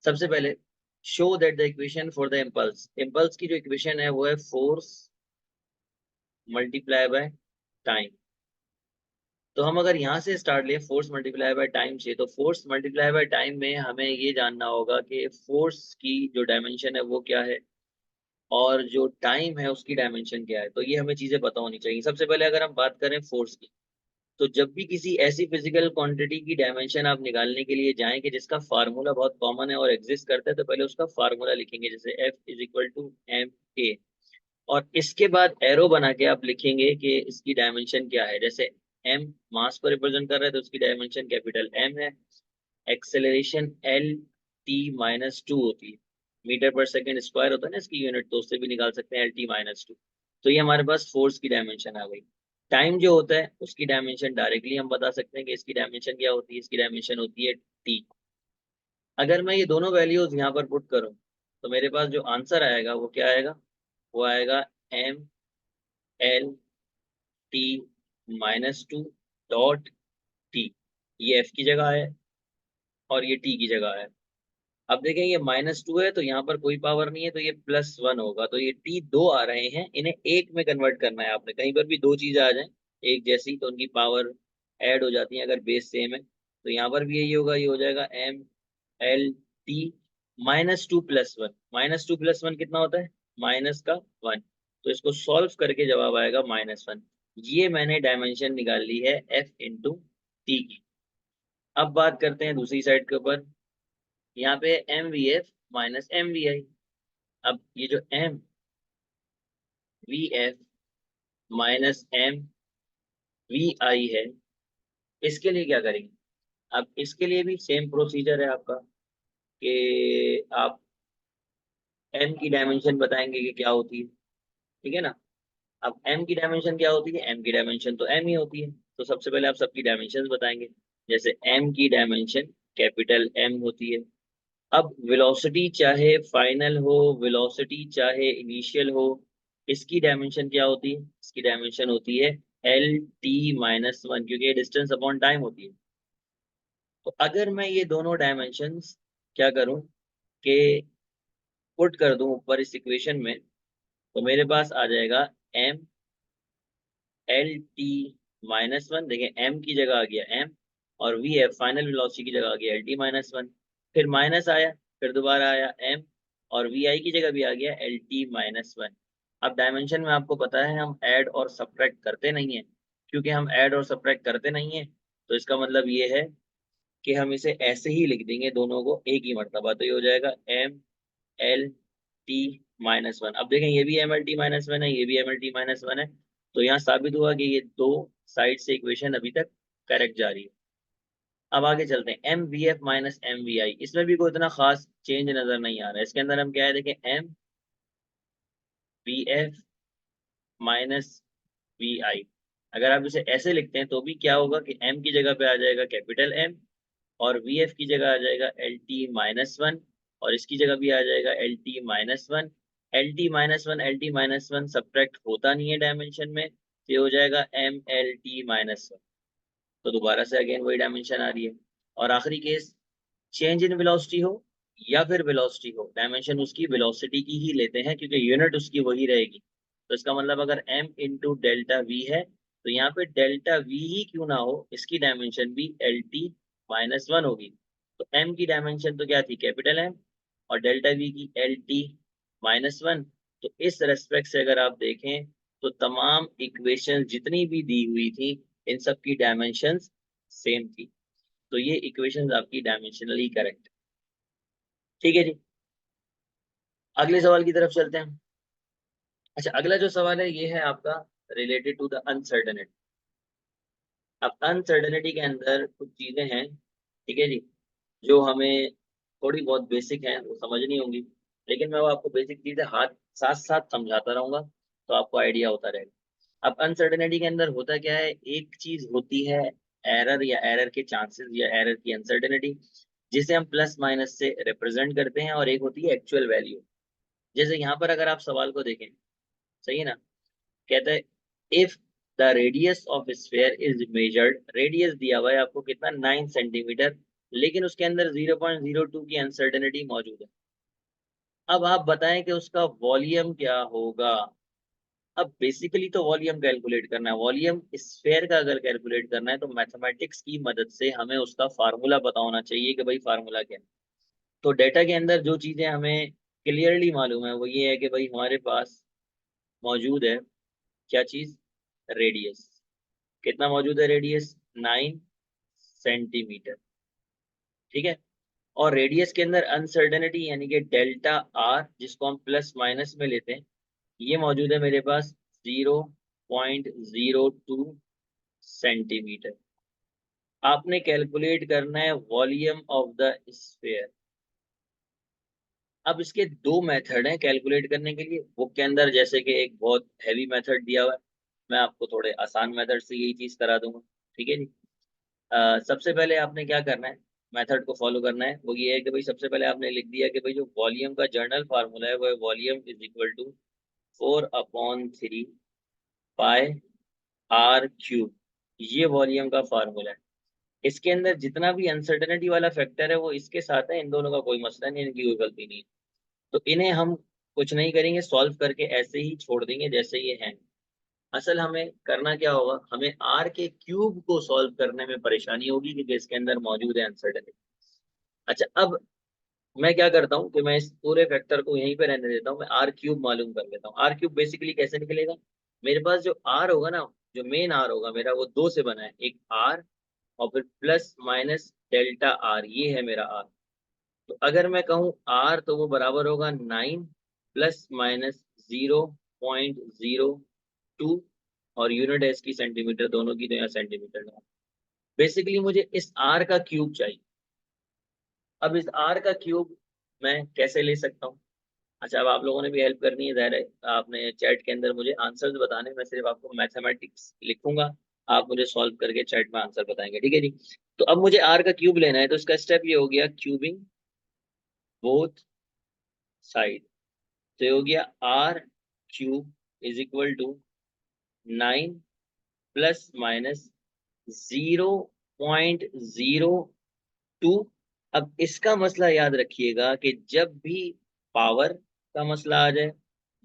सबसे पहले show that the equation for the impulse, impulse की जो इक्वेशन है वो है फोर्स मल्टीप्लाई बाय टाइम। तो हम अगर यहाँ से स्टार्ट लें फोर्स मल्टीप्लाई बाय टाइम से, तो फोर्स मल्टीप्लाई बाय टाइम में हमें ये जानना होगा कि फोर्स की जो डायमेंशन है वो क्या है और जो टाइम है उसकी डायमेंशन क्या है। तो ये हमें चीजें पता होनी चाहिए। सबसे पहले अगर हम बात करें फोर्स की, तो जब भी किसी ऐसी फिजिकल क्वांटिटी की डायमेंशन आप निकालने के लिए जाएं कि जिसका फार्मूला बहुत कॉमन है और एग्जिस्ट करता है, तो पहले उसका फार्मूला लिखेंगे, जैसे F = ma, और इसके बाद एरो बना के आप लिखेंगे कि इसकी डायमेंशन क्या है। जैसे m मास को रिप्रेजेंट कर रहा है तो उसकी डायमेंशन कैपिटल M है। एक्सेलरेशन Lt-2 होती है, मीटर पर सेकेंड स्क्वायर होता है ना इसकी यूनिट, तो उससे भी निकाल सकते हैं Lt-2। तो ये हमारे पास फोर्स की डायमेंशन आ गई। टाइम जो होता है उसकी डायमेंशन डायरेक्टली हम बता सकते हैं कि इसकी डायमेंशन क्या होती है, इसकी डायमेंशन होती है t। अगर मैं ये दोनों वैल्यूज यहाँ पर पुट करूँ तो मेरे पास जो आंसर आएगा वो क्या आएगा, वो आएगा mLt-2 ये f की जगह है और ये t की जगह है। अब देखें ये -2 है तो यहाँ पर कोई पावर नहीं है, तो ये +1 होगा। तो ये t दो आ रहे हैं, इन्हें एक में कन्वर्ट करना है आपने। कहीं पर भी दो चीजें आ जाएं एक जैसी तो उनकी पावर ऐड हो जाती है अगर बेस सेम है। तो यहाँ पर भी यही होगा, ये हो जाएगा mLt-2 + 1। -2 + 1 कितना होता है, माइनस का 1। तो इसको सॉल्व करके जवाब आएगा -1। ये मैंने डायमेंशन निकाल ली है F × t की। अब बात करते हैं दूसरी साइड के ऊपर। यहाँ पे MVF - MVI। अब ये जो MVF - MVI है, इसके लिए क्या करेंगे। अब इसके लिए भी सेम प्रोसीजर है आपका कि आप M की डायमेंशन बताएंगे कि क्या होती है, ठीक है ना। अब M की डायमेंशन क्या होती है, M की डायमेंशन तो M ही होती है। तो सबसे पहले आप सबकी डायमेंशन बताएंगे। जैसे M की डायमेंशन कैपिटल M होती है। अब वेलोसिटी चाहे फाइनल हो, वेलोसिटी चाहे इनिशियल हो, इसकी डायमेंशन क्या होती है, इसकी डायमेंशन होती है Lt-1, क्योंकि ये डिस्टेंस अपॉन टाइम होती है। तो अगर मैं ये दोनों डायमेंशंस क्या करूं कि पुट कर दूं ऊपर इस इक्वेशन में, तो मेरे पास आ जाएगा mLt-1। देखिए m की जगह आ गया m और vf फाइनल वेलोसिटी की जगह आ गया Lt-1। फिर माइनस आया, फिर दोबारा आया m और vi की जगह भी आ गया Lt-1। अब डायमेंशन में आपको पता है हम ऐड और सब्ट्रैक्ट करते नहीं है। क्योंकि हम ऐड और सब्ट्रैक्ट करते नहीं है तो इसका मतलब ये है कि हम इसे ऐसे ही लिख देंगे दोनों को एक ही मर्तबा। तो ये हो जाएगा mLt-1। अब देखें ये भी mLt-1 है, ये भी mLt-1 है। तो यहाँ साबित हुआ कि ये दो साइड से इक्वेशन अभी तक करेक्ट जा रही है। अब आगे चलते हैं MVF - MVI। इसमें भी कोई इतना खास चेंज नजर नहीं आ रहा है। इसके अंदर हम क्या है, देखें MVF - VI। अगर आप इसे ऐसे लिखते हैं तो भी क्या होगा कि M की जगह पे आ जाएगा कैपिटल M और VF की जगह आ जाएगा Lt-1 और इसकी जगह भी आ जाएगा Lt-1। Lt-1 सब्ट्रैक्ट होता नहीं है डायमेंशन में, तो ये हो जाएगा mLt-1। तो दोबारा से अगेन वही डायमेंशन आ रही है। और आखिरी केस, चेंज इन वेलोसिटी हो या फिर वेलोसिटी हो, डायमेंशन उसकी वेलोसिटी की ही लेते हैं क्योंकि यूनिट उसकी वही रहेगी। तो इसका मतलब अगर m × ΔV है तो यहाँ पे ΔV ही क्यों ना हो, इसकी डायमेंशन भी Lt-1 होगी। तो m की डायमेंशन तो क्या थी, कैपिटल M, और ΔV की Lt-1। तो इस रेस्पेक्ट से अगर आप देखें तो तमाम इक्वेशन जितनी भी दी हुई थी इन सब की डायमेंशंस सेम थी। तो ये इक्वेशंस आपकी डायमेंशनली करेक्ट। ठीक है जी, अगले सवाल की तरफ चलते हैं। अच्छा, अगला जो सवाल है ये है आपका रिलेटेड टू द अनसर्टेनिटी। अब अनसर्टेनिटी के अंदर कुछ चीजें हैं, ठीक है जी, जो हमें थोड़ी बहुत बेसिक हैं वो समझनी होंगी। लेकिन मैं वो आपको बेसिक चीजें हाथ साथ साथ समझाता रहूंगा तो आपको आइडिया होता रहेगा। अब अनसर्टेनिटी के अंदर होता क्या है, एक चीज होती है एरर या एरर के चांसेस या एरर की अनसर्टेनिटी, जिसे हम प्लस माइनस से रिप्रेजेंट करते हैं, और एक होती है एक्चुअल वैल्यू। जैसे यहाँ पर अगर आप सवाल को देखें, सही है ना, कहता है if the radius of sphere is measured, radius दिया हुआ है आपको कितना, 9 सेंटीमीटर, लेकिन उसके अंदर 0.02 की अनसर्टेनिटी मौजूद है। अब आप बताएं कि उसका वॉल्यूम क्या होगा। अब बेसिकली तो वॉल्यूम कैलकुलेट करना है। वॉल्यूम स्फेयर का अगर कैलकुलेट करना है तो मैथमेटिक्स की मदद से हमें उसका फार्मूला पता होना चाहिए कि भाई फार्मूला क्या है। तो डेटा के अंदर जो चीजें हमें क्लियरली मालूम है वो ये है कि भाई हमारे पास मौजूद है क्या चीज, रेडियस। कितना मौजूद है रेडियस, 9 सेंटीमीटर। ठीक है। और रेडियस के अंदर अनसर्टेनिटी यानी कि डेल्टा आर, जिसको हम प्लस माइनस में लेते हैं, ये मौजूद है मेरे पास 0.02 सेंटीमीटर। आपने कैलकुलेट करना है वॉल्यूम ऑफ द स्फीयर। अब इसके दो मेथड हैं कैलकुलेट करने के लिए। बुक के अंदर जैसे कि एक बहुत हैवी मेथड दिया हुआ है, मैं आपको थोड़े आसान मेथड से यही चीज करा दूंगा। ठीक है जी। सबसे पहले आपने क्या करना है, मेथड को फॉलो करना है। वो ये है कि भाई सबसे पहले आपने लिख दिया कि भाई जो वॉल्यूम का जर्नल फार्मूला है वो है volume is equal to 4/3 pi R cube. ये वॉल्यूम का फार्मूला है। इसके अंदर जितना भी अनसर्टेनिटी वाला फैक्टर है वो इसके साथ है, इन दोनों का कोई मसला नहीं, इनकी कोई गलती नहीं है। तो इन्हें हम कुछ नहीं करेंगे, सॉल्व करके ऐसे ही छोड़ देंगे जैसे ये हैं। असल हमें करना क्या होगा, हमें आर के क्यूब को सॉल्व करने में परेशानी होगी क्योंकि इसके अंदर मौजूद है अनसर्टेनिटी। अच्छा, अब मैं क्या करता हूँ कि मैं इस पूरे फैक्टर को यहीं पे रहने देता हूँ, मैं आर क्यूब मालूम कर लेता हूँ। आर क्यूब बेसिकली कैसे निकलेगा, मेरे पास जो आर होगा ना, जो मेन आर होगा मेरा, वो दो से बना है, एक आर और फिर प्लस माइनस डेल्टा आर, ये है मेरा आर। तो अगर मैं कहूँ आर तो वो बराबर होगा 9 + - 0.02, और यूनिट है इसकी सेंटीमीटर, दोनों की तो यहाँ सेंटीमीटर है। बेसिकली मुझे इस आर का क्यूब चाहिए। अब इस आर का क्यूब मैं कैसे ले सकता हूँ। अच्छा, अब आप लोगों ने भी हेल्प करनी है, ज़ाहिर है। आपने चैट के अंदर मुझे आंसर्स बताने, मैं सिर्फ आपको मैथमेटिक्स लिखूंगा, आप मुझे सॉल्व करके चैट में आंसर बताएंगे। ठीक है जी। तो अब मुझे आर का क्यूब लेना है, तो इसका स्टेप ये हो गया क्यूबिंग बोथ साइड। तो ये हो गया R cube is equal to 9 + - 0.02। अब इसका मसला याद रखिएगा कि जब भी पावर का मसला आ जाए,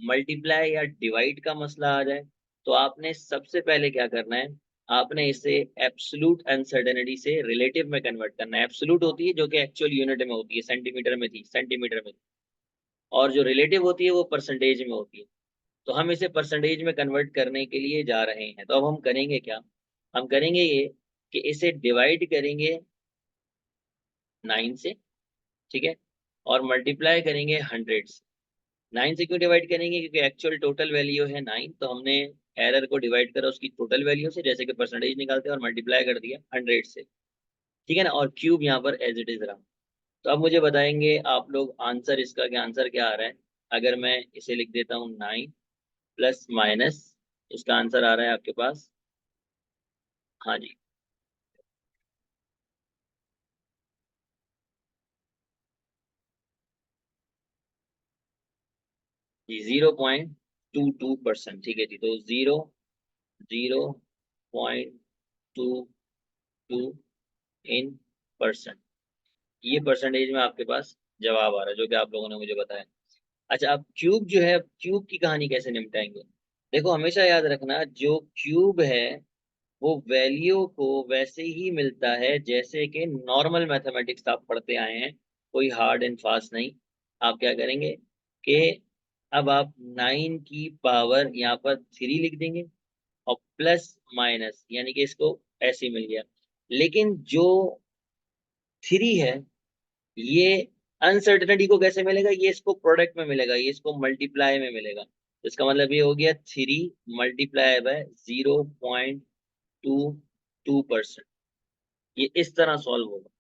मल्टीप्लाई या डिवाइड का मसला आ जाए, तो आपने सबसे पहले क्या करना है, आपने इसे एब्सोल्यूट अनसर्टेनिटी से रिलेटिव में कन्वर्ट करना है। एब्सोल्यूट होती है जो कि एक्चुअल यूनिट में होती है, सेंटीमीटर में थी, सेंटीमीटर में थी, और जो रिलेटिव होती है वो परसेंटेज में होती है। तो हम इसे परसेंटेज में कन्वर्ट करने के लिए जा रहे हैं। तो अब हम करेंगे क्या, हम करेंगे ये कि इसे डिवाइड करेंगे 9 से, ठीक है, और मल्टीप्लाई करेंगे 100 से। 9 से क्यों डिवाइड करेंगे, क्योंकि एक्चुअल टोटल वैल्यू है 9, तो हमने एरर को डिवाइड करा उसकी टोटल वैल्यू से, जैसे कि परसेंटेज निकालते हैं, और मल्टीप्लाई कर दिया 100 से। ठीक है ना, और क्यूब यहाँ पर एज इट इज रहा। तो अब मुझे बताएंगे आप लोग आंसर, इसका क्या आंसर क्या आ रहा है। अगर मैं इसे लिख देता हूँ 9 प्लस माइनस, इसका आंसर आ रहा है आपके पास, हाँ जी जी, 0.22%। ठीक है जी, तो 0.22 इन परसेंट, ये परसेंटेज में आपके पास जवाब आ रहा है जो कि आप लोगों ने मुझे बताया। अच्छा, अब क्यूब जो है, क्यूब की कहानी कैसे निपटाएंगे। देखो हमेशा याद रखना, जो क्यूब है वो वैल्यू को वैसे ही मिलता है जैसे कि नॉर्मल मैथमेटिक्स आप पढ़ते आए हैं, कोई हार्ड एंड फास्ट नहीं। आप क्या करेंगे कि अब आप 9 की पावर यहाँ पर 3 लिख देंगे, और प्लस माइनस यानी कि इसको ऐसे ही मिल गया। लेकिन जो 3 है, ये अनसर्टेनिटी को कैसे मिलेगा, ये इसको प्रोडक्ट में मिलेगा, ये इसको मल्टीप्लाई में मिलेगा। तो इसका मतलब ये हो गया 3 × - 0.22%। ये इस तरह सॉल्व होगा।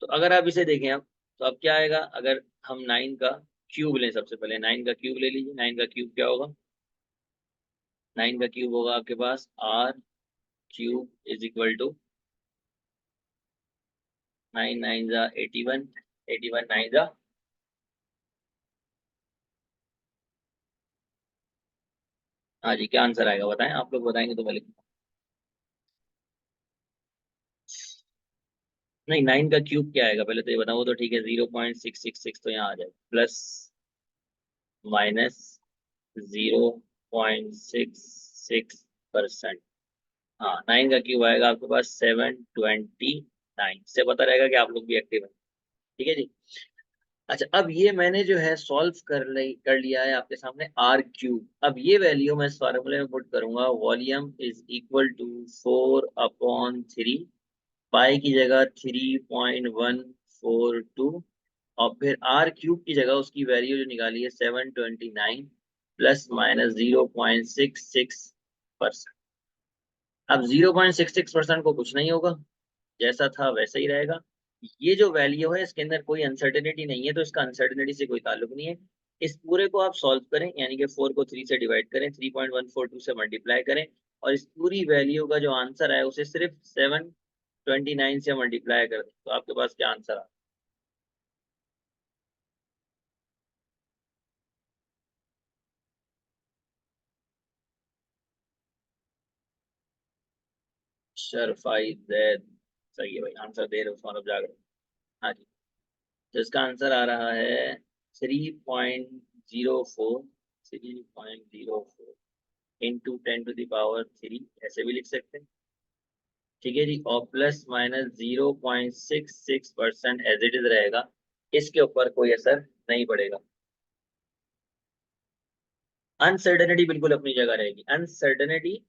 तो अगर आप इसे देखें आप, तो अब क्या आएगा, अगर हम 9 का क्यूब लें, सबसे पहले 9 का क्यूब ले लीजिए। 9 का क्यूब क्या होगा, 9 का क्यूब होगा आपके पास R cube is equal to 9 9 जा 81, 81 9 जा, हाँ जी, क्या आंसर आएगा बताएं, आप लोग बताएंगे तो मैं लिखूंगा। नहीं, 9 का क्यूब क्या आएगा पहले तो ये बताओ। वो तो ठीक है, 0.666 तो यहाँ आ जाएगा, प्लस माइनस 0.66%। हाँ, 9 का क्यूब आएगा आपके पास 729। से पता रहेगा कि आप लोग भी एक्टिव हैं। ठीक है जी। अच्छा, अब ये मैंने जो है सॉल्व कर लिया है आपके सामने आर क्यूब। अब ये वैल्यू मैं इस फार्मूले में पुट करूंगा, वॉल्यूम इज इक्वल टू 4/3, पाई की जगह 3.142, और फिर आर क्यूब की जगह उसकी वैल्यू जो निकाली है 729 प्लस माइनस 0.66%। अब 0.66% को कुछ नहीं होगा, जैसा था वैसा ही रहेगा। ये जो वैल्यू है इसके अंदर कोई अनसर्टेनिटी नहीं है, तो इसका अनसर्टेनिटी से कोई ताल्लुक नहीं है। इस पूरे को आप सॉल्व करें, यानी कि 4 को 3 से डिवाइड करें, 3.142 से मल्टीप्लाई करें, और इस पूरी वैल्यू का जो आंसर है उसे सिर्फ 729 से मल्टीप्लाई कर दें, तो आपके पास क्या आंसर आ। शरफाई जैद, सही है भाई, आंसर दे रहे हो सौरभ जागरण। हाँ जी। तो इसका आंसर आ रहा है 3.04, 3.04 इंटू 10⁻³ ऐसे भी लिख सकते हैं। ठीक है जी, और plus minus 0.66% as it is रहेगा, इसके ऊपर कोई असर नहीं पड़ेगा। अनसर्टेनिटी बिल्कुल अपनी जगह रहेगी। अनसर्टेनिटी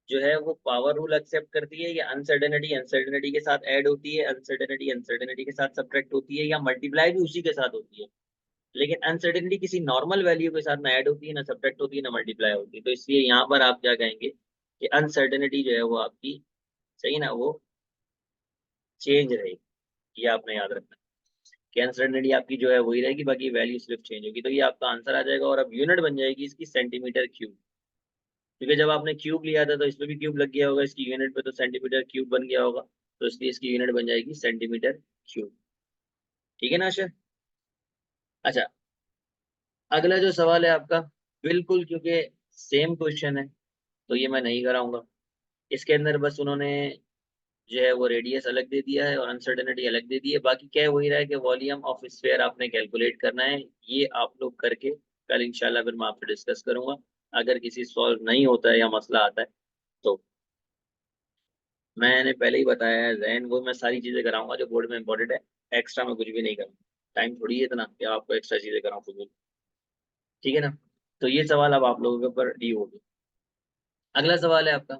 जो है वो पावर रूल एक्सेप्ट करती है, या अनसर्टेनिटी अनसर्टेनिटी के साथ ऐड होती है, अनसर्टेनिटी अनसर्टेनिटी के साथ सब्ट्रैक्ट होती है, या मल्टीप्लाई भी उसी के साथ होती है। लेकिन अनसर्टेनिटी किसी नॉर्मल वैल्यू के साथ ना ऐड होती है, ना सब्ट्रैक्ट होती है, ना मल्टीप्लाई होती है। तो इसलिए यहाँ पर आप क्या कहेंगे कि अनसर्टेनिटी जो है वो आपकी, सही ना, वो चेंज रहेगी। ये आपने याद रखना कि अनसर्टेनिटी आपकी जो है वही रहेगी, बाकी वैल्यू सिर्फ चेंज होगी। तो ये आपका आंसर आ जाएगा, और अब यूनिट बन जाएगी इसकी सेंटीमीटर क्यूब, क्योंकि जब आपने क्यूब लिया था तो इसमें भी क्यूब लग गया होगा, इसकी यूनिट पे तो सेंटीमीटर क्यूब बन गया होगा, तो इसलिए इसकी यूनिट बन जाएगी सेंटीमीटर क्यूब। ठीक है ना आशा। अच्छा, अगला जो सवाल है आपका, बिल्कुल क्योंकि सेम क्वेश्चन है तो ये मैं नहीं कराऊंगा। इसके अंदर बस उन्होंने जो है वो रेडियस अलग दे दिया है और अनसर्टेनिटी अलग दे दी है, बाकी क्या वही रहा है कि वॉल्यूम ऑफ स्फीयर आपने कैलकुलेट करना है। ये आप लोग करके कल इंशाल्लाह फिर मैं आपसे डिस्कस करूंगा। अगर किसी सॉल्व नहीं होता है या मसला आता है तो मैंने पहले ही बताया है, जैन वो मैं सारी चीजें कराऊंगा जो बोर्ड में इंपॉर्टेंट है। एक्स्ट्रा में कुछ भी नहीं करूँगा, टाइम थोड़ी है इतना कि आपको एक्स्ट्रा चीजें कराऊँ फजूल। ठीक है ना। तो ये सवाल अब आप लोगों के ऊपर डी होगी। अगला सवाल है आपका,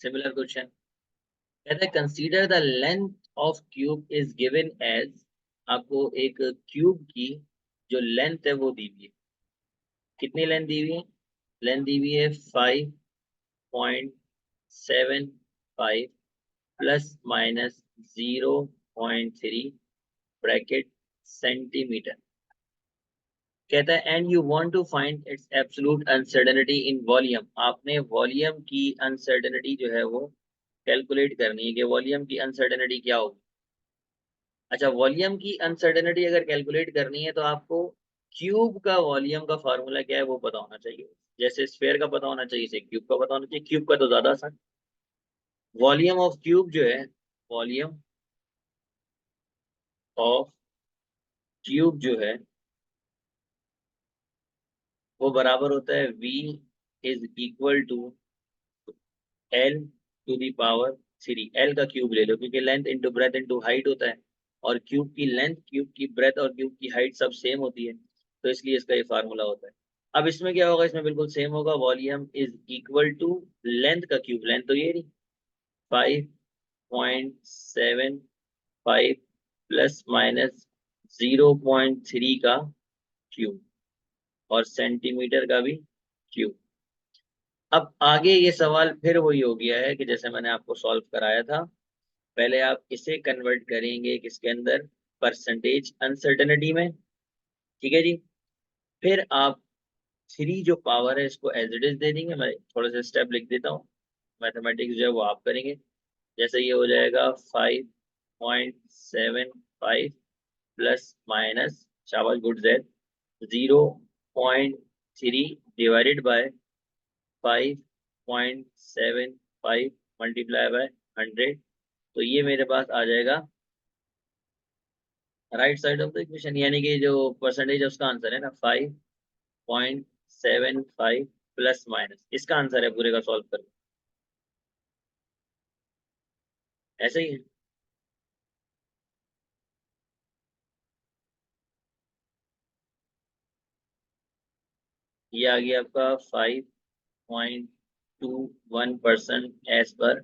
सिमिलर क्वेश्चन। कहता है consider the length of cube is given as, आपको एक क्यूब की जो लेंथ है वो दी हुई है। कितनी लेंथ दी हुई है? लेंथ दी हुई है 5.75 प्लस माइनस 0.3 ब्रैकेट सेंटीमीटर। कहता है and you want to find its absolute uncertainty in volume. आपने वॉल्यूम की अनसर्टेनिटी जो है वो कैलकुलेट करनी है कि वॉल्यूम की अनसर्टेनिटी क्या होगी। अच्छा, वॉल्यूम की अनसर्टेनिटी अगर कैलकुलेट करनी है तो आपको क्यूब का वॉल्यूम का फार्मूला क्या है वो पता होना चाहिए। जैसे स्फेयर का पता होना चाहिए, इसे क्यूब का पता होना चाहिए। क्यूब का तो ज्यादा आसान। वॉल्यूम ऑफ क्यूब जो है, वॉल्यूम ऑफ क्यूब जो है वो बराबर होता है V is equal to L⁻³ L का क्यूब ले लो, क्योंकि length into breadth into height होता है, और क्यूब की लेंथ, क्यूब की ब्रेथ और क्यूब की हाइट सब सेम होती है, तो इसलिए इसका ये फार्मूला होता है। अब इसमें क्या होगा, इसमें बिल्कुल सेम होगा, volume is equal to length का क्यूब, लेंथ तो ये रही 5.75 प्लस माइनस 0.3 का क्यूब, और सेंटीमीटर का भी क्यूब। अब आगे ये सवाल फिर वही हो गया है कि जैसे मैंने आपको सॉल्व कराया था, पहले आप इसे कन्वर्ट करेंगे किसके अंदर, परसेंटेज अनसर्टेनिटी में। ठीक है जी। फिर आप 3 जो पावर है इसको एज इट इज दे देंगे। मैं थोड़ा सा स्टेप लिख देता हूँ, मैथमेटिक्स जो है वो आप करेंगे। जैसे ये हो जाएगा 5.75 प्लस माइनस, शाबाश good Z, 0.3 divided by 5.75 multiply by 100, तो ये मेरे पास आ जाएगा right side of the equation, यानी कि जो परसेंटेज है उसका आंसर है ना 5.75 प्लस माइनस, इसका आंसर है पूरे का सॉल्व कर, ऐसे ही है। ये आ गया आपका 5.21% एज पर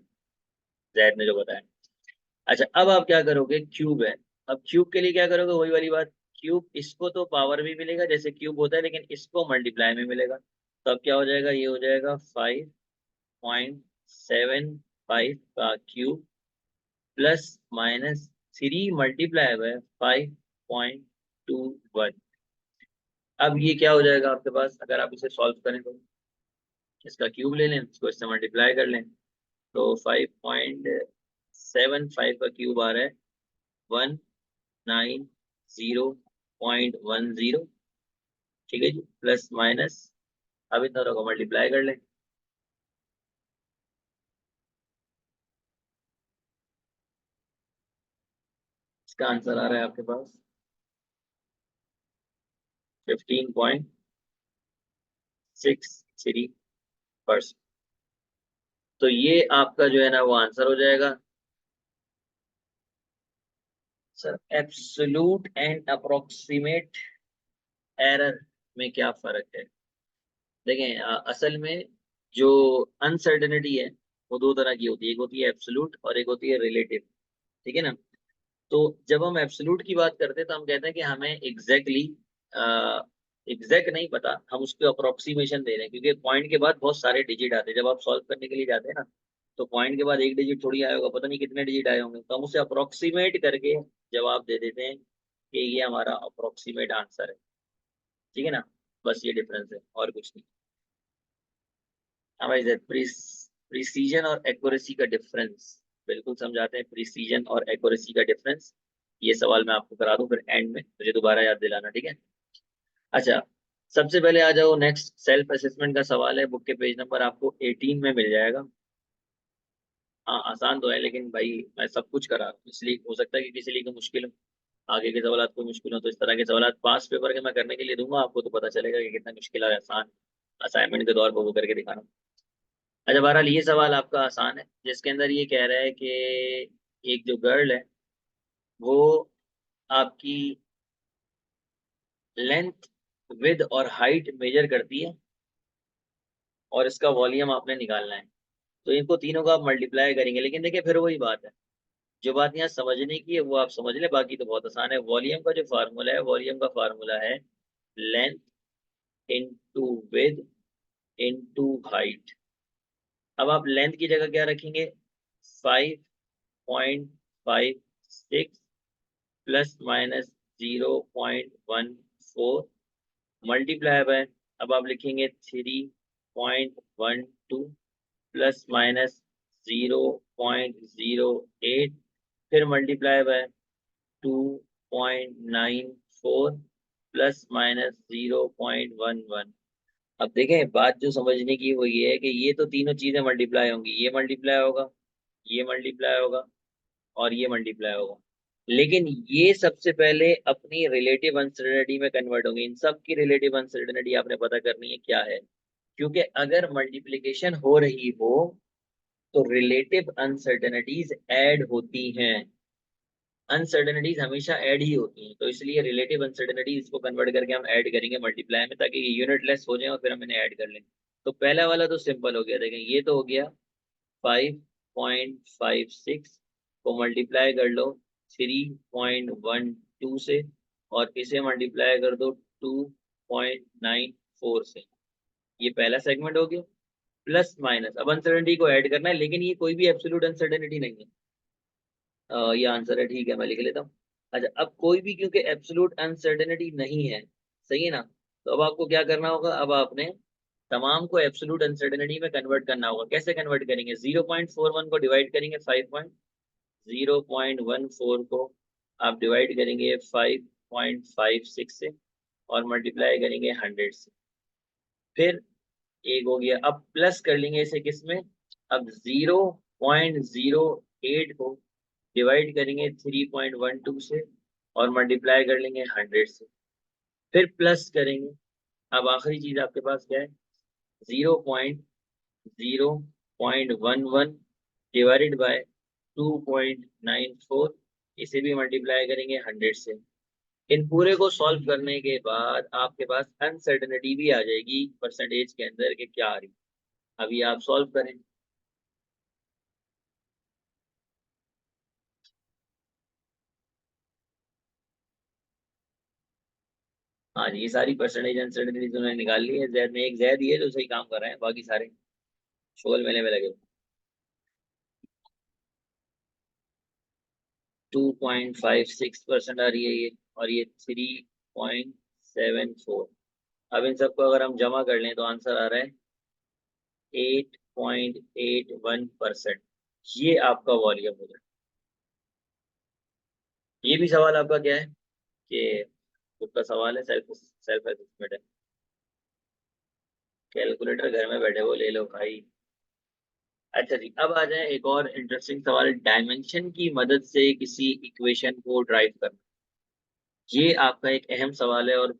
जैद ने जो बताया। अच्छा, अब आप क्या करोगे, क्यूब है। अब क्यूब के लिए क्या करोगे, वही वाली बात, क्यूब इसको तो पावर भी मिलेगा जैसे क्यूब होता है, लेकिन इसको मल्टीप्लाई में मिलेगा। तो अब क्या हो जाएगा, ये हो जाएगा 5.75 का cube plus minus 3 multiply by 5.21। अब ये क्या हो जाएगा आपके पास, अगर आप इसे सॉल्व करें तो इसका क्यूब ले लें, इसको इससे मल्टीप्लाई कर लें, तो 5.75 का क्यूब आ रहा है 190.10। ठीक है जी, प्लस माइनस, अब इन दोनों को मल्टीप्लाई कर लें, इसका आंसर आ रहा है आपके पास 15.63%। तो ये आपका जो है ना वो आंसर हो जाएगा। Sir, absolute and approximate error में क्या फर्क है? देखें, असल में जो अनसर्टेनिटी है वो दो तरह की होती है, एक होती है एब्सोल्यूट और एक होती है रिलेटिव। ठीक है ना? तो जब हम एब्सोल्यूट की बात करते हैं तो हम कहते हैं कि हमें एग्जैक्ट नहीं पता, हम उसके अप्रोक्सीमेशन दे रहे हैं, क्योंकि पॉइंट के बाद बहुत सारे डिजिट आते हैं। जब आप सॉल्व करने के लिए जाते हैं ना, तो पॉइंट के बाद एक डिजिट थोड़ी आया होगा, पता नहीं कितने डिजिट आए होंगे, तो हम उसे अप्रोक्सीमेट करके जवाब दे देते हैं कि ये हमारा अप्रोक्सीमेट आंसर है। ठीक है ना? बस ये डिफरेंस है और कुछ नहीं। हमारी प्रिसीजन और एक्यूरेसी का डिफरेंस बिल्कुल समझाते हैं, प्रिसीजन और एक्यूरेसी का डिफरेंस। ये सवाल मैं आपको करा दूं, फिर एंड में मुझे दोबारा याद दिलाना, ठीक है? अच्छा, सबसे पहले आ जाओ, नेक्स्ट सेल्फ असेसमेंट का सवाल है, बुक के पेज नंबर आपको 18 में मिल जाएगा। हाँ, आसान तो है, लेकिन भाई मैं सब कुछ करा रहा हूं, इसलिए हो सकता है कि किसी लिए को मुश्किल हो, आगे के सवाल कोई मुश्किल हो, तो इस तरह के सवाल पास पेपर के मैं करने के लिए दूंगा आपको, तो पता चलेगा कि कितना मुश्किल और आसान असाइनमेंट के दौर पर वो करके दिखाना। अच्छा, बहरहाल ये सवाल आपका आसान है, जिसके अंदर ये कह रहा है कि एक जो गर्ल है वो आपकी लेंथ, विड्थ और हाइट मेजर करती है, और इसका वॉल्यूम आपने निकालना है। तो इनको तीनों का आप मल्टीप्लाई करेंगे, लेकिन देखिए फिर वही बात है, जो बात यहाँ समझने की है वो आप समझ लें, बाकी तो बहुत आसान है। वॉल्यूम का जो फार्मूला है, वॉल्यूम का फार्मूला है length into width into height. अब आप लेंथ की जगह क्या रखेंगे, 5.56 प्लस माइनस 0.14 मल्टीप्लाई बाय, अब आप लिखेंगे 3.12 प्लस माइनस 0.08, फिर मल्टीप्लाई बाय 2.94 प्लस माइनस 0.11। अब देखें, बात जो समझने की वो ये है कि ये तो तीनों चीजें मल्टीप्लाई होंगी, ये मल्टीप्लाई होगा, ये मल्टीप्लाई होगा और ये मल्टीप्लाई होगा, लेकिन ये सबसे पहले अपनी रिलेटिव अनसर्टेनिटी में कन्वर्ट होंगे। इन सब की रिलेटिव अनसर्टेनिटी आपने पता करनी है क्या है, क्योंकि अगर मल्टीप्लिकेशन हो रही हो तो रिलेटिव अनसर्टेनिटीज ऐड होती हैं, अनसर्टेनिटीज हमेशा ऐड ही होती हैं, तो इसलिए रिलेटिव अनसर्टेनिटीज को कन्वर्ट करके हम ऐड करेंगे मल्टीप्लाई में, ताकि यूनिटलेस हो जाए और फिर हम इन्हें ऐड कर लें। तो पहला वाला तो सिंपल हो गया, देखें ये तो हो गया 5.56 को मल्टीप्लाई कर लो 3.12 से, और इसे मल्टीप्लाई कर दो 2.94 से, ये पहला सेगमेंट हो गया। प्लस माइनस, अब अनसर्टेनिटी को ऐड करना है, लेकिन ये कोई भी एब्सोल्यूट अनसर्टेनिटी नहीं है। ये आंसर है, ठीक है, मैं लिख लेता हूँ। अच्छा, अब कोई भी क्योंकि एब्सोल्यूट अनसर्टेनिटी नहीं है, सही है ना, तो अब आपको क्या करना होगा, अब आपने तमाम को एब्सोल्यूट अनसर्टेनिटी में कन्वर्ट करना होगा। कैसे कन्वर्ट करेंगे, 0.41 को डिवाइड करेंगे 5.0.14 को आप डिवाइड करेंगे 5.56 से, और मल्टीप्लाई करेंगे 100 से, फिर एक हो गया। अब प्लस कर लेंगे इसे किसमें, अब 0.08 को डिवाइड करेंगे 3.12 से, और मल्टीप्लाई कर लेंगे 100 से, फिर प्लस करेंगे। अब आखिरी चीज आपके पास क्या है, 0.0.11 डिवाइडेड बाय 2.94, इसे भी मल्टीप्लाई करेंगे 100 से। इन पूरे को सॉल्व करने के बाद आपके पास अनसर्टेनिटी भी आ जाएगी परसेंटेज के अंदर कि क्या आ रही। अभी आप सॉल्व करें। हाँ जी, ये सारी परसेंटेज अनसर्टेनिटीज उन्होंने निकाल ली है। जैद में एक जैद ही है जो सही काम कर रहे हैं, बाकी सारे शोल मेले में लगे हुए। 2.56% आ रही है ये, और ये 3.74। अब इन सबको अगर हम जमा कर लें तो आंसर आ रहा है 8.81%। ये आपका वॉल्यूम हो जाए। ये भी सवाल आपका क्या है कि खुद का सवाल है, सेल्फ सेल्फ असेसमेंट है। कैलकुलेटर घर में बैठे हो ले लो भाई। अच्छा जी, अब आ जाए एक और इंटरेस्टिंग सवाल, डायमेंशन की मदद से किसी इक्वेशन को ड्राइव करना। ये आपका एक अहम सवाल है, और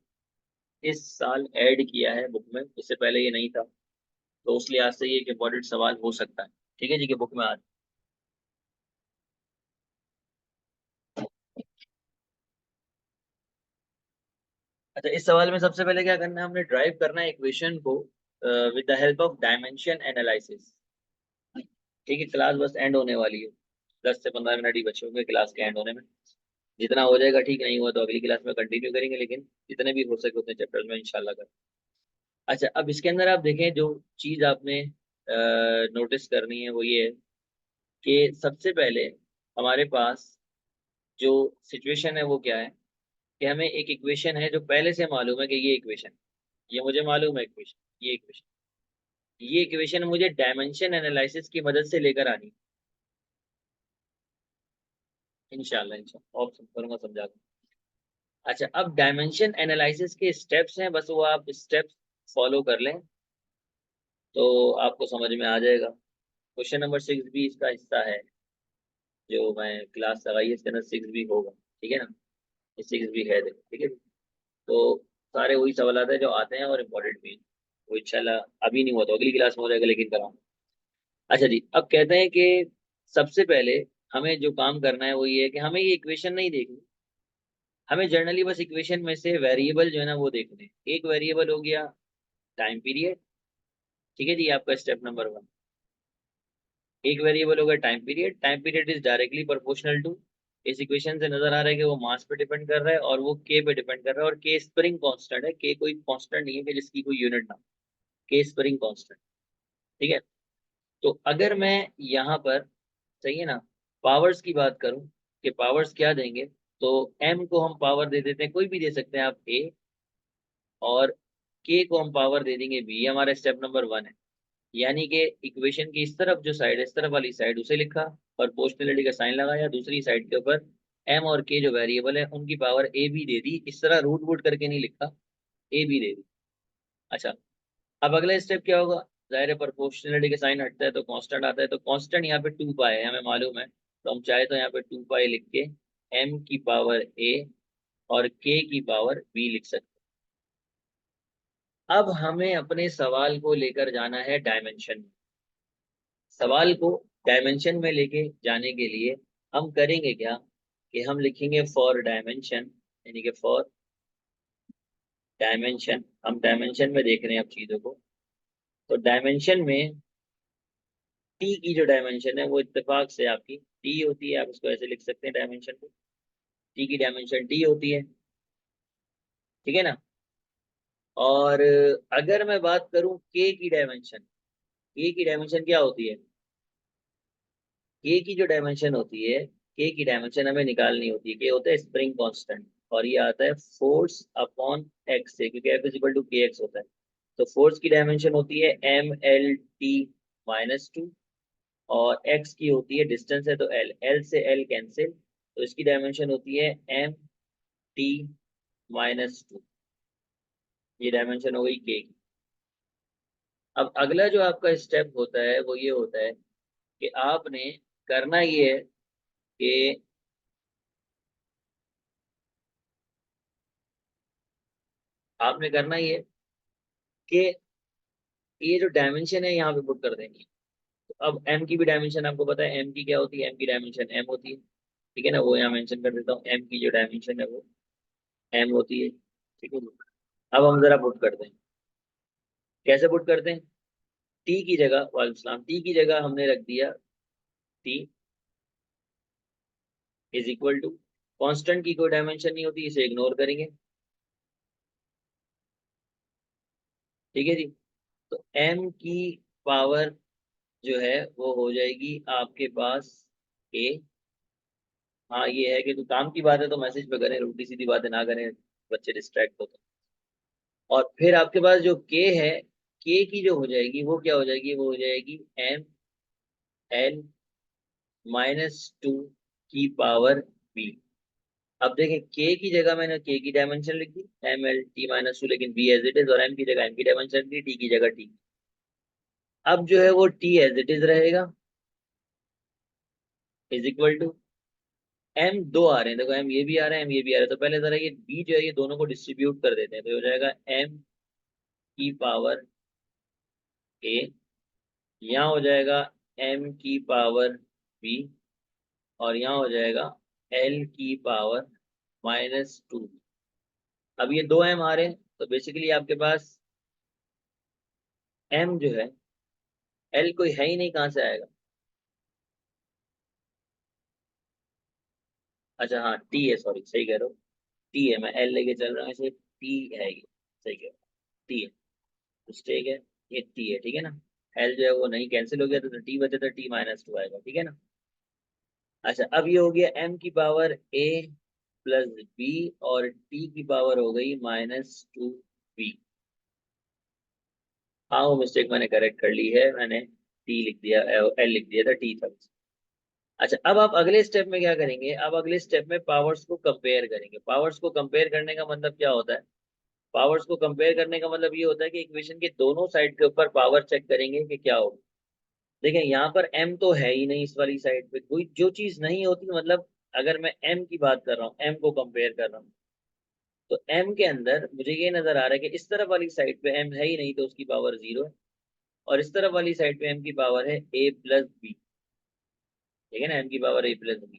इस साल ऐड किया है बुक में, इससे पहले ये नहीं था। तो उस लिहाज से ये एक इम्पोर्टेंट सवाल हो सकता है। ठीक है जी, कि बुक में आज। अच्छा, इस सवाल में सबसे पहले क्या करना है, हमने ड्राइव करना है इक्वेशन को with the help of dimension analysis. ठीक है, क्लास बस एंड होने वाली है, 10 से 15 मिनट ही बचे होंगे क्लास के एंड होने में। जितना हो जाएगा ठीक, नहीं हुआ तो अगली क्लास में कंटिन्यू करेंगे, लेकिन जितने भी हो सके उतने चैप्टर में इंशाल्लाह कर। अच्छा, अब इसके अंदर आप देखें, जो चीज आपने नोटिस करनी है वो ये है कि सबसे पहले हमारे पास जो सिचुएशन है वो क्या है, कि हमें एक इक्वेशन है जो पहले से मालूम है कि ये इक्वेशन, ये मुझे मालूम है इक्वेशन, ये इक्वेशन मुझे डायमेंशन एनालिसिस की मदद से लेकर आनी। इंशाल्लाह इंशाल्लाह ऑप्शन करूंगा, समझा दूंगा। अच्छा, अब डायमेंशन एनालिसिस के स्टेप्स हैं, बस वो आप स्टेप्स फॉलो कर लें तो आपको समझ में आ जाएगा। क्वेश्चन नंबर 6 भी इसका हिस्सा है, जो मैं क्लास लगाई है इसके अंदर 6 भी होगा। ठीक है ना, ये 6 भी है देखो। ठीक है, तो सारे वही सवाल है जो आते हैं और इम्पोर्टेंट भी हैं। वो इंशाल्लाह अभी नहीं हुआ तो अगली क्लास में हो जाएगा, लेकिन कराऊंगा। अच्छा जी, अब कहते हैं कि सबसे पहले हमें जो काम करना है वो ये है कि हमें ये इक्वेशन नहीं देखनी, हमें जनरली बस इक्वेशन में से वेरिएबल जो है ना वो देखने हैं। एक वेरिएबल हो गया टाइम पीरियड। ठीक है जी, आपका स्टेप नंबर 1। एक वेरिएबल होगा time period, time period is directly proportional to, इस इक्वेशन से नजर आ रहा है कि वो मास पे डिपेंड कर रहा है और वो के पे डिपेंड कर रहा है, और के स्प्रिंग कांस्टेंट है। के कोई कांस्टेंट नहीं है कि जिसकी कोई यूनिट ना, के स्प्रिंग कांस्टेंट। ठीक है, तो अगर मैं यहाँ पर, सही है ना, पावर्स की बात करूं कि पावर्स क्या देंगे, तो एम को हम पावर दे देते हैं, कोई भी दे सकते हैं आप, ए, और के को हम पावर दे देंगे बी। ये हमारा स्टेप नंबर 1 है। यानी कि इक्वेशन की इस तरफ जो साइड है, इस तरफ वाली साइड उसे लिखा और पोस्टलिटी का साइन लगाया, दूसरी साइड के ऊपर एम और के जो वेरिएबल है उनकी पावर ए भी दे दी। इस तरह रूट वूट करके नहीं लिखा, ए भी दे दी। अच्छा, अब अगला स्टेप क्या होगा, जाहिर है प्रोपोर्शनलिटी का साइन हटता है तो कांस्टेंट आता है, तो कांस्टेंट यहाँ पे 2 पाई है, हमें मालूम है। तो हम चाहे तो यहाँ पे 2 पाई लिख के एम की पावर ए और के की पावर बी लिख सकते हैं। अब हमें अपने सवाल को लेकर जाना है डायमेंशन में। सवाल को डायमेंशन में लेके जाने के लिए हम करेंगे क्या, कि हम लिखेंगे फॉर डायमेंशन, यानी कि फॉर डायमेंशन, हम डायमेंशन में देख रहे हैं अब चीजों को। तो डायमेंशन में टी की जो डायमेंशन है वो इत्तेफाक से आपकी टी होती है, आप इसको ऐसे लिख सकते हैं डायमेंशन को, टी की डायमेंशन टी होती है। ठीक है ना, और अगर मैं बात करूं के की डायमेंशन, के की डायमेंशन क्या होती है, के की जो डायमेंशन होती है, के की डायमेंशन हमें निकालनी होती है। के होता है स्प्रिंग कांस्टेंट, और ये आता है फोर्स अपॉन एक्स से, क्योंकि एफ इज इक्वल टू के एक्स होता है। तो फोर्स की डायमेंशन होती है M L T-2, और एक्स की होती है डिस्टेंस है तो एल, एल से एल कैंसिल, तो इसकी डायमेंशन होती है M T-2। ये डायमेंशन हो गई के की। अब अगला जो आपका स्टेप होता है वो ये होता है कि आपने करना ये है कि आपने करना ये कि ये जो डायमेंशन है यहाँ पे पुट कर देंगे। तो अब m की भी डायमेंशन आपको पता है, m की क्या होती है, m की डायमेंशन m होती है, ठीक है ना, वो यहाँ मेंशन कर देता हूँ, m की जो डायमेंशन है वो m होती है, ठीक है। अब हम जरा पुट करते हैं, कैसे पुट करते हैं, t की जगह, वालेकुम, t की जगह हमने रख दिया t is equal to, constant की कोई डायमेंशन नहीं होती, इसे इग्नोर करेंगे, ठीक है जी। तो m की पावर जो है वो हो जाएगी आपके पास a। हाँ ये है कि तो काम की बात है तो मैसेज पे करें, उल्टी सीधी बातें ना करें, बच्चे डिस्ट्रैक्ट होते हैं। और फिर आपके पास जो k है, k की जो हो जाएगी वो क्या हो जाएगी, वो हो जाएगी m l -2 की पावर b। अब देखें k की जगह मैंने k की डायमेंशन लिख दी m l t -2, लेकिन b एज इट इज, और m की जगह m की डायमेंशन लिख दी, t की जगह t। अब जो है वो t एज इट इज रहेगा, इज इक्वल टू m दो आ रहे हैं, देखो m ये भी आ रहा है, m ये भी आ रहा है, तो पहले जरा ये b जो है ये दोनों को डिस्ट्रीब्यूट कर देते हैं, तो हो जाएगा m की पावर a, यहाँ हो जाएगा m की पावर b, और यहाँ हो जाएगा l की पावर -2। अब ये दो m आ रहे हैं, तो बेसिकली आपके पास m जो है, l कोई है ही नहीं, कहाँ से आएगा, अच्छा हाँ t है, सॉरी सही कह रहे हो, t है, मैं l लेके चल रहा हूँ ऐसे, t है ये, सही कह रहे हो, t है, मिस्टेक है, ये t है, ठीक है ना। l जो है वो नहीं, कैंसिल हो गया तो t बचे तो t -2 आएगा, ठीक है ना। अच्छा अब ये हो गया m की पावर a प्लस b, और t की पावर हो गई -2b। हाँ वो मिस्टेक मैंने करेक्ट कर ली है, मैंने t लिख दिया, l लिख दिया था, t था। अच्छा अब आप अगले स्टेप में क्या करेंगे, अब अगले स्टेप में पावर्स को कंपेयर करेंगे। पावर्स को कंपेयर करने का मतलब क्या होता है, पावर्स को कंपेयर करने का मतलब ये होता है कि इक्वेशन के दोनों साइड के ऊपर पावर चेक करेंगे कि क्या होगा। देखें यहाँ पर m तो है ही नहीं, इस वाली साइड पे कोई जो चीज नहीं होती, मतलब अगर मैं m की बात कर रहा हूँ, m को कंपेयर कर रहा हूँ, तो m के अंदर मुझे ये नजर आ रहा है कि इस तरफ वाली साइड पे m है ही नहीं, तो उसकी पावर 0 है, और इस तरफ वाली साइड पे m की पावर है a प्लस b, ठीक है ना, m की पावर a प्लस b।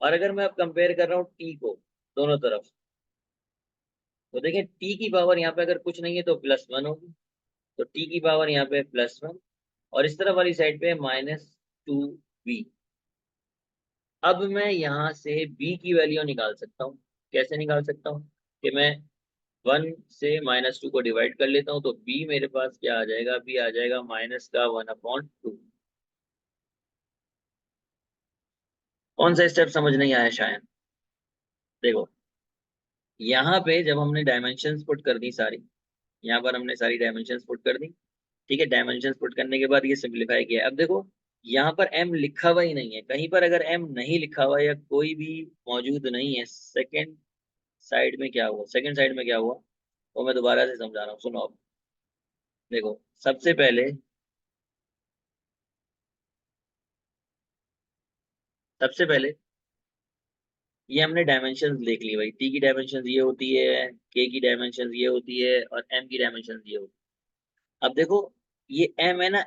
और अगर मैं अब कंपेयर कर रहा हूँ t को दोनों तरफ, तो देखें t की पावर यहाँ पे अगर कुछ नहीं है तो +1 होगी, तो t की पावर यहाँ पे +1, और इस तरफ वाली साइड पे -2b। अब मैं यहाँ से b की वैल्यू निकाल सकता हूँ, कैसे निकाल सकता हूँ, कि मैं 1 से -2 को डिवाइड कर लेता हूँ, तो b मेरे पास क्या आ जाएगा, b आ जाएगा माइनस का 1/2। कौन सा स्टेप समझ नहीं आया शायद, देखो यहाँ पे जब हमने डायमेंशंस पुट कर दी सारी, यहाँ पर हमने सारी डायमेंशंस पुट कर दी, ठीक है, डायमेंशंस पुट करने के बाद ये सिंप्लीफाई किया। अब देखो यहाँ पर m लिखा हुआ ही नहीं है कहीं पर, अगर m नहीं लिखा हुआ या कोई भी मौजूद नहीं है, सेकंड साइड में क्या हुआ, सेकंड साइड में क्या हुआ वो मैं दोबारा से समझा रहा हूँ, सुनो अब। देखो सबसे पहले ये हमने डायमेंशंस देख ली भाई, t की डायमेंशंस ये होती है, k की डायमेंशंस ये होती है, और m की डायमेंशंस ये होती है। अब देखो ये m है ना,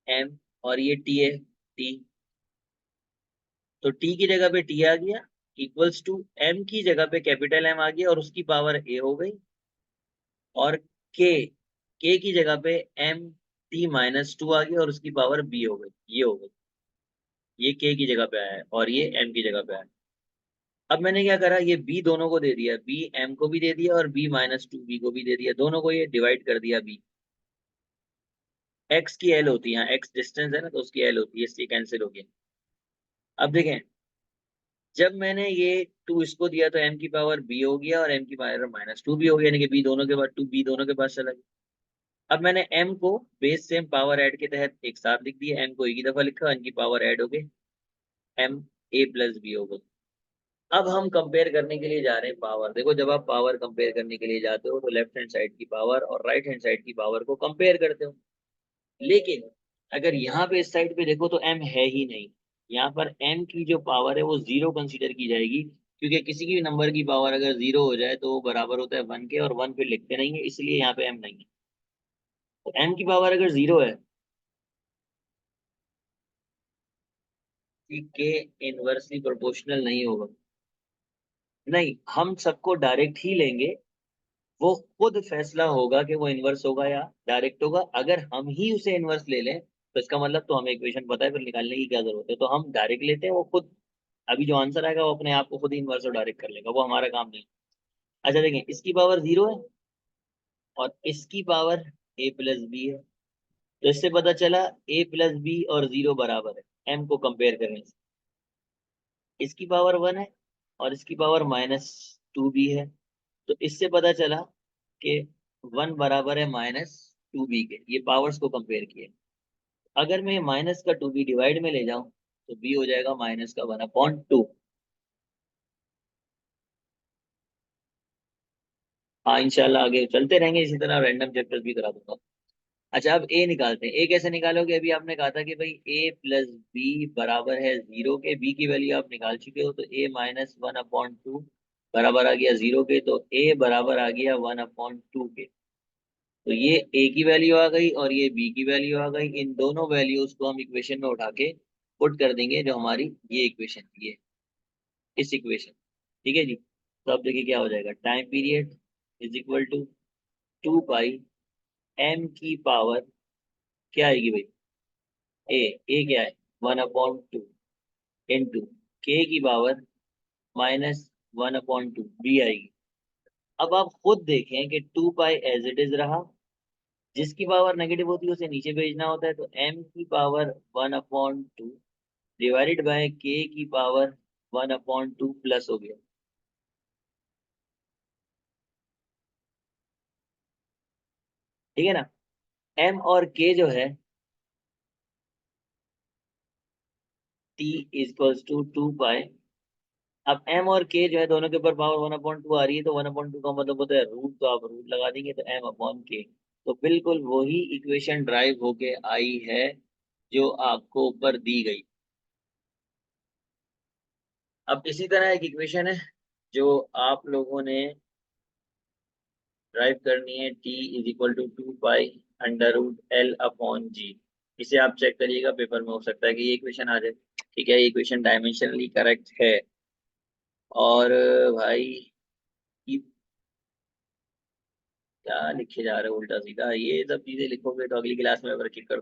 m, और ये t है, t, तो t की जगह पे t आ गया, इक्वल्स टू m की जगह पे कैपिटल M आ गया और उसकी पावर a हो गई, और k, k की जगह पे m t -2 आ गया और उसकी पावर b हो गई, ये हो गई, ये k की जगह पे आया है और ये m की जगह पे आया है। अब मैंने क्या करा, ये b दोनों को दे दिया, b m को भी दे दिया और b -2b को भी दे दिया, दोनों को ये डिवाइड कर दिया b। x की l होती है, यहाँ x डिस्टेंस है ना, तो उसकी l होती है, इसलिए कैंसिल हो गया। अब देखें जब मैंने ये 2 इसको दिया तो m की पावर b हो गया और m की पावर -2 भी हो गया, यानी कि b दोनों के बाद 2b दोनों के पास चला गया। अब मैंने m को बेस सेम पावर ऐड के तहत एक साथ लिख दिया, m को एक ही दफा लिखा, इनकी पावर ऐड हो गई, m a प्लस b हो गई। अब हम कंपेयर करने के लिए जा रहे हैं पावर। देखो जब आप पावर कंपेयर करने के लिए जाते हो तो लेफ्ट हैंड साइड की पावर और राइट हैंड साइड की पावर को कंपेयर करते हो, लेकिन अगर यहाँ पे इस साइड पे देखो तो m है ही नहीं, यहाँ पर m की जो पावर है वो 0 कंसीडर की जाएगी, क्योंकि किसी भी नंबर की पावर अगर 0 हो जाए तो वो बराबर होता है 1 के, और 1 फिर लिखते नहीं है, इसलिए यहाँ पे m नहीं है। तो m की पावर अगर 0 है, के इनवर्सली प्रोपोर्शनल नहीं होगा। नहीं, हम सबको डायरेक्ट ही लेंगे, वो खुद फैसला होगा कि वो इनवर्स होगा या डायरेक्ट होगा। अगर हम ही उसे इनवर्स ले लें तो इसका मतलब तो हमें इक्वेशन पता है, फिर निकालने की क्या जरूरत है। तो हम डायरेक्ट लेते हैं, वो खुद अभी जो आंसर आएगा वो अपने आप को खुद ही इनवर्स और डायरेक्ट कर लेगा, वो हमारा काम नहीं। अच्छा देखें, इसकी पावर 0 है और इसकी पावर a+b है। तो इससे पता चला a+b और 0 बराबर है, m को कंपेयर करने से। इसकी पावर 1 है और इसकी पावर -2b है। तो इससे पता चला कि 1 बराबर है -2b के। ये पावर्स को कंपेयर किए। अगर मैं माइनस का 2b डिवाइड में ले जाऊं तो b हो जाएगा -1/2। हाँ, इंशाल्लाह आगे चलते रहेंगे इसी तरह, रैंडम चैप्टर्स भी करा दूंगा। अच्छा, अब a निकालते हैं। a कैसे निकालोगे? अभी आपने कहा था कि भाई a+b बराबर है 0 के। b की वैल्यू आप निकाल चुके हो, तो a-1/2 बराबर आ गया 0 के, तो a बराबर आ गया 1/2 के। तो ये a की वैल्यू आ गई और ये b की वैल्यू आ गई। इन दोनों वैल्यूज को हम इक्वेशन में उठा के पुट कर देंगे, जो हमारी ये इक्वेशन थी, ये इस इक्वेशन। ठीक है जी। तो अब देखिए क्या हो जाएगा। Time period is equal to 2 pi m की पावर क्या आएगी भाई? ए क्या है? 1/2 इंटू के की पावर -1/2 बी आएगी। अब आप खुद देखें कि 2 पाई एज इट इज रहा, जिसकी पावर नेगेटिव होती है उसे नीचे भेजना होता है। तो m की पावर 1/2 डिवाइडेड बाय के की पावर 1/2 प्लस हो गया। ठीक है ना? m और k जो है, t इक्वल्स टू 2 पाई। अब m और k जो है दोनों के ऊपर पावर 1/2 आ रही है, तो 1/2 का मतलब होता है रूट, तो आप रूट लगा देंगे तो m/k। तो बिल्कुल वही इक्वेशन ड्राइव होके आई है जो आपको ऊपर दी गई। अब इसी तरह एक इक्वेशन है जो आप लोगों ने ड्राइव करनी है, t = 2 pi under root L/G। इसे आप चेक करिएगा, पेपर में हो सकता है कि ये इक्वेशन आ जाए। ठीक है, ये इक्वेशन डायमेंशनली करेक्ट है। और भाई ये क्या लिखे जा रहे हो उल्टा सीधा? ये सब चीजें लिखोगे तो अगली क्लास में वर्क कर